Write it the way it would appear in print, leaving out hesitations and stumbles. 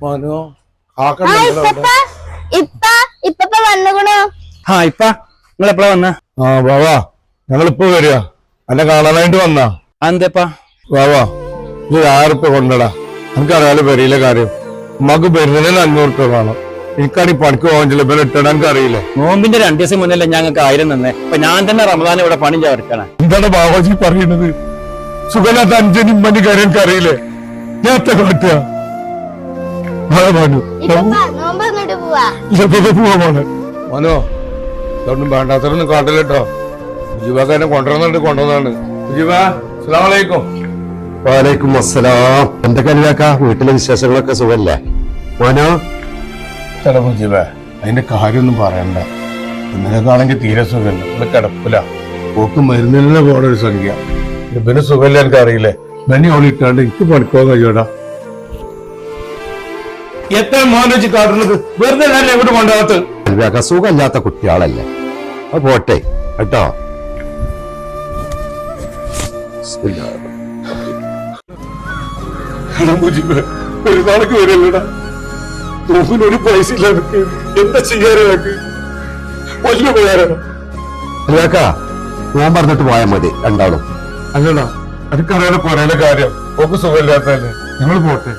മനോ നിങ്ങളെപ്പോഴാ വന്ന? ബാവാ ഞങ്ങളിപ്പോ വരിക. എന്നെ കാണാനായിട്ട് വന്നാ. അതെപ്പാ? ബാവാ ഇത് 1000 റുപ്യ കൊണ്ടടാ. എനിക്കറിയാലോ പെരിയിലെ കാര്യം. ഉമ്മക്ക് പെരുന്നതിന് 500 റുപ്യ വേണം. എനിക്കാണെങ്കിൽ പണിക്ക് പോകാൻ ചില പേര് ഇട്ടിടാൻ എനിക്ക് അറിയില്ലേ. നോമ്പിന്റെ 2 ദിവസം മുന്നല്ലേ ഞങ്ങൾക്ക് 1000 തന്നെ. ഇപ്പൊ ഞാൻ തന്നെ റമദാൻ ഇവിടെ പണി ചേർക്കണം. എന്താണ് ബാവാജി പറയുന്നത്? സുഖമില്ലാത്ത 5 ഉമ്മന്റെ കാര്യം എനിക്ക് അറിയില്ലേ. ഞാൻ എത്ര കിട്ടുക മനോ ഇതൊന്നും വേണ്ടാത്തൊന്നും കാട്ടില്ലട്ടോ. മുജീബാക്ക് എന്നെ കൊണ്ടുവന്നാണ്. മുജീബാ അസ്സലാമു അലൈക്കും. വലൈക്കും അസ്സലാം. എന്തൊക്കെ അലിയാക്ക, വീട്ടിലെ വിശേഷങ്ങളൊക്കെ സുഖല്ലേ മോനോ? ചില മുജീബേ അതിന്റെ കാര്യമൊന്നും പറയണ്ട. ഇന്നലേക്കാണെങ്കിൽ തീരെ സുഖമില്ല. ഇവിടെ കിടപ്പില്ല. പോക്ക് മരുന്നിനെ പോണ ഒരു സംഖ്യ. ഇവന് സുഖമില്ല എനിക്ക് അറിയില്ലേ. ബനി ഓളിട്ടാണ്ട് എനിക്ക് പണിക്കോൻ കഴിയൂടാ. എത്ര മോനോജി കാട്ടുന്നത് വെറുതെ ഞാൻ എവിടെ കൊണ്ടാകത്ത്. അലിയാക്ക സുഖമില്ലാത്ത കുട്ടിയാളല്ലേ, അത് പോട്ടെ കേട്ടോ. പെരുന്നാൾക്ക് വരില്ലടാ. നോക്കിനൊരു പൈസ ഇല്ല. എന്താ ചെയ്യാനൊക്കെ വലിയ ഉപകാരം. അലിയാക്ക ഞാൻ പറഞ്ഞിട്ട് പോയാൽ മതി രണ്ടാളും. അല്ലടാ എനിക്കറിയാതെ പോരേണ്ട കാര്യം. ഒക്കെ സുഖമില്ലാത്തല്ലേ. ഞങ്ങൾ പോട്ടെ.